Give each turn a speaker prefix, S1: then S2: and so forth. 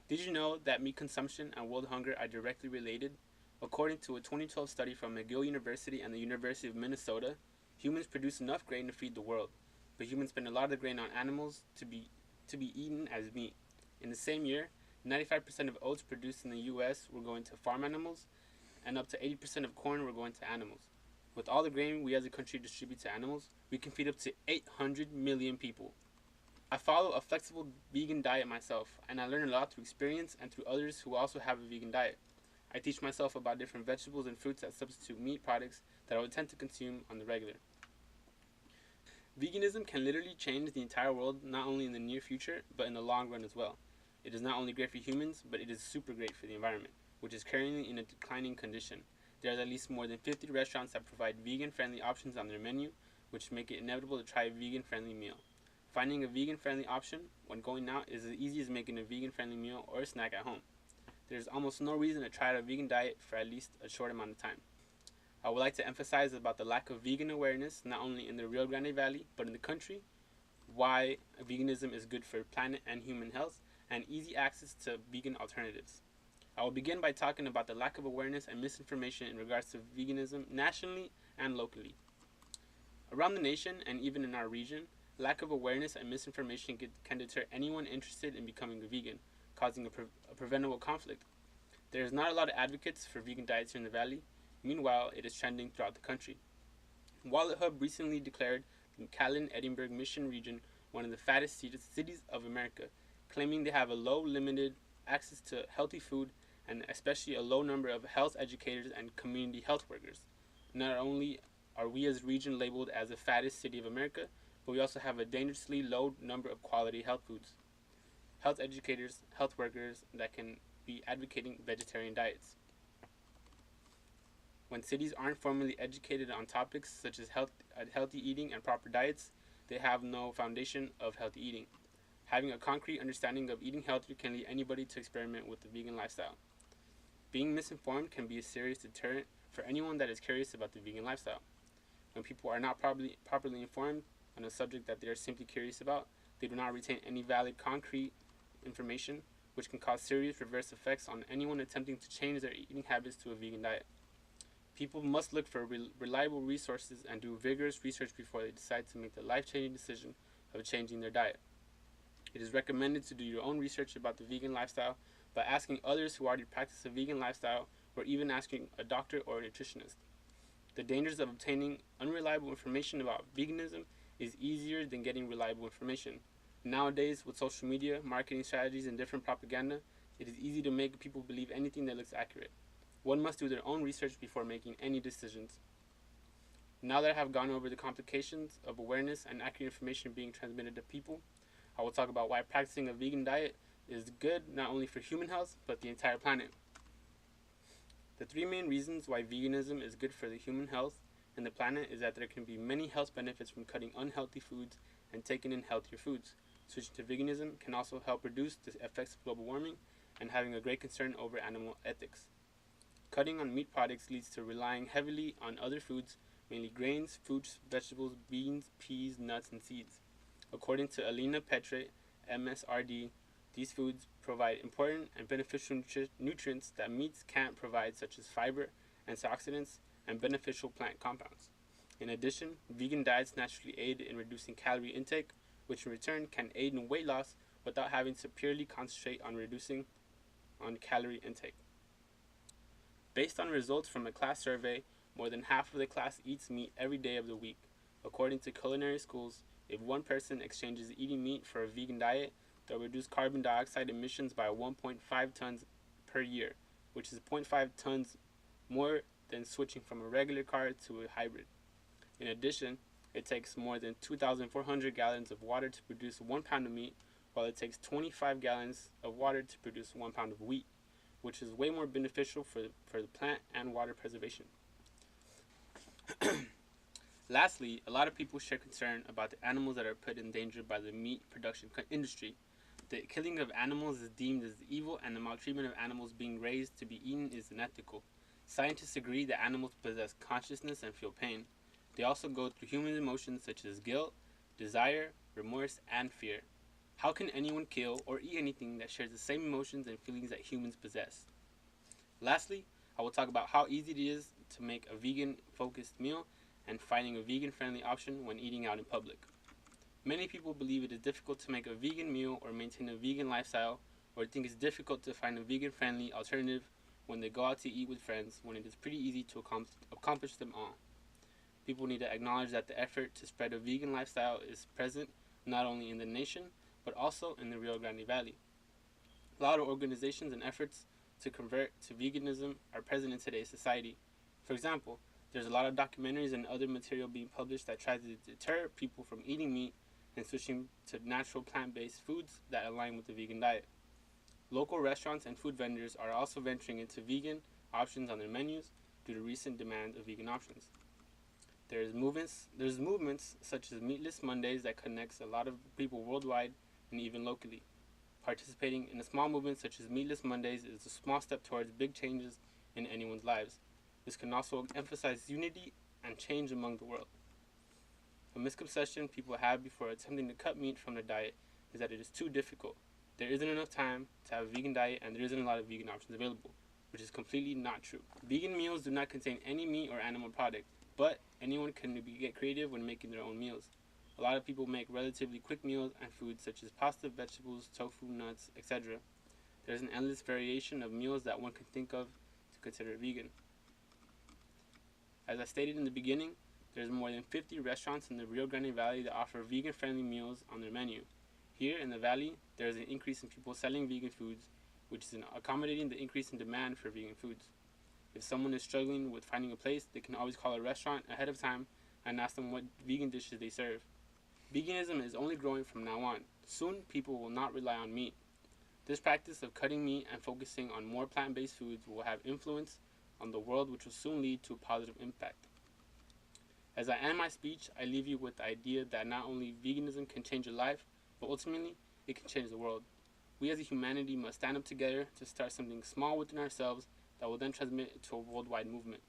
S1: Did you know that meat consumption and world hunger are directly related? According to a 2012 study from McGill University and the University of Minnesota, humans produce enough grain to feed the world, but humans spend a lot of the grain on animals to be eaten as meat. In the same year, 95% of oats produced in the US were going to farm animals, and up to 80% of corn were going to animals. With all the grain we as a country distribute to animals, we can feed up to 800 million people. I follow a flexible vegan diet myself, and I learn a lot through experience and through others who also have a vegan diet. I teach myself about different vegetables and fruits that substitute meat products that I would tend to consume on the regular. Veganism can literally change the entire world not only in the near future, but in the long run as well. It is not only great for humans, but it is super great for the environment, which is currently in a declining condition. There are at least more than 50 restaurants that provide vegan friendly options on their menu, which make it inevitable to try a vegan friendly meal. Finding a vegan friendly option when going out is as easy as making a vegan friendly meal or a snack at home. There is almost no reason to try out a vegan diet for at least a short amount of time. I would like to emphasize about the lack of vegan awareness not only in the Rio Grande Valley but in the country, why veganism is good for planet and human health, and easy access to vegan alternatives. I will begin by talking about the lack of awareness and misinformation in regards to veganism nationally and locally. Around the nation and even in our region, lack of awareness and misinformation can deter anyone interested in becoming a vegan, causing a preventable conflict. There is not a lot of advocates for vegan diets here in the valley. Meanwhile, it is trending throughout the country. Wallet Hub recently declared the Callan-Edinburgh Mission region one of the fattest cities of America, claiming they have a low limited access to healthy food and especially a low number of health educators and community health workers. Not only are we as a region labeled as the fattest city of America, but we also have a dangerously low number of quality health foods, health educators, health workers that can be advocating vegetarian diets. When cities aren't formally educated on topics such as healthy eating and proper diets, they have no foundation of healthy eating. Having a concrete understanding of eating healthy can lead anybody to experiment with the vegan lifestyle. Being misinformed can be a serious deterrent for anyone that is curious about the vegan lifestyle. When people are not properly informed on a subject that they are simply curious about, they do not retain any valid concrete information, which can cause serious reverse effects on anyone attempting to change their eating habits to a vegan diet. People must look for reliable resources and do vigorous research before they decide to make the life-changing decision of changing their diet. It is recommended to do your own research about the vegan lifestyle by asking others who already practice a vegan lifestyle or even asking a doctor or a nutritionist. The dangers of obtaining unreliable information about veganism is easier than getting reliable information. Nowadays, with social media, marketing strategies, and different propaganda, it is easy to make people believe anything that looks accurate. One must do their own research before making any decisions. Now that I have gone over the complications of awareness and accurate information being transmitted to people, I will talk about why practicing a vegan diet is good not only for human health, but the entire planet. The three main reasons why veganism is good for the human health and the planet is that there can be many health benefits from cutting unhealthy foods and taking in healthier foods. Switching to veganism can also help reduce the effects of global warming and having a great concern over animal ethics. Cutting on meat products leads to relying heavily on other foods, mainly grains, fruits, vegetables, beans, peas, nuts, and seeds. According to Alina Petre, MSRD, these foods provide important and beneficial nutrients that meats can't provide, such as fiber, antioxidants, and beneficial plant compounds. In addition, vegan diets naturally aid in reducing calorie intake, which in return can aid in weight loss without having to purely concentrate on reducing on calorie intake. Based on results from a class survey, more than half of the class eats meat every day of the week. According to culinary schools, if one person exchanges eating meat for a vegan diet, they'll reduce carbon dioxide emissions by 1.5 tons per year, which is 0.5 tons more than switching from a regular car to a hybrid. In addition, it takes more than 2,400 gallons of water to produce 1 pound of meat, while it takes 25 gallons of water to produce 1 pound of wheat, which is way more beneficial for the plant and water preservation. Lastly, a lot of people share concern about the animals that are put in danger by the meat production industry. The killing of animals is deemed as evil, and the maltreatment of animals being raised to be eaten is unethical. Scientists agree that animals possess consciousness and feel pain. They also go through human emotions such as guilt, desire, remorse, and fear. How can anyone kill or eat anything that shares the same emotions and feelings that humans possess? Lastly, I will talk about how easy it is to make a vegan focused meal and finding a vegan friendly option when eating out in public. Many people believe it is difficult to make a vegan meal or maintain a vegan lifestyle, or think it's difficult to find a vegan friendly alternative when they go out to eat with friends when it is pretty easy to accomplish them all. People need to acknowledge that the effort to spread a vegan lifestyle is present not only in the nation, but also in the Rio Grande Valley. A lot of organizations and efforts to convert to veganism are present in today's society. For example, there's a lot of documentaries and other material being published that try to deter people from eating meat and switching to natural plant-based foods that align with the vegan diet. Local restaurants and food vendors are also venturing into vegan options on their menus due to recent demand of vegan options. There's movements such as Meatless Mondays that connects a lot of people worldwide and even locally. Participating in a small movement such as Meatless Mondays is a small step towards big changes in anyone's lives. This can also emphasize unity and change among the world. A misconception people have before attempting to cut meat from their diet is that it is too difficult. There isn't enough time to have a vegan diet and there isn't a lot of vegan options available, which is completely not true. Vegan meals do not contain any meat or animal product, but anyone can get creative when making their own meals. A lot of people make relatively quick meals and foods such as pasta, vegetables, tofu, nuts, etc. There's an endless variation of meals that one can think of to consider vegan. As I stated in the beginning, there's more than 50 restaurants in the Rio Grande Valley that offer vegan-friendly meals on their menu. Here in the valley, there is an increase in people selling vegan foods, which is accommodating the increase in demand for vegan foods. If someone is struggling with finding a place, they can always call a restaurant ahead of time and ask them what vegan dishes they serve. Veganism is only growing from now on. Soon, people will not rely on meat. This practice of cutting meat and focusing on more plant-based foods will have influence on the world, which will soon lead to a positive impact. As I end my speech, I leave you with the idea that not only veganism can change your life, but ultimately, it can change the world. We as a humanity must stand up together to start something small within ourselves that will then transmit to a worldwide movement.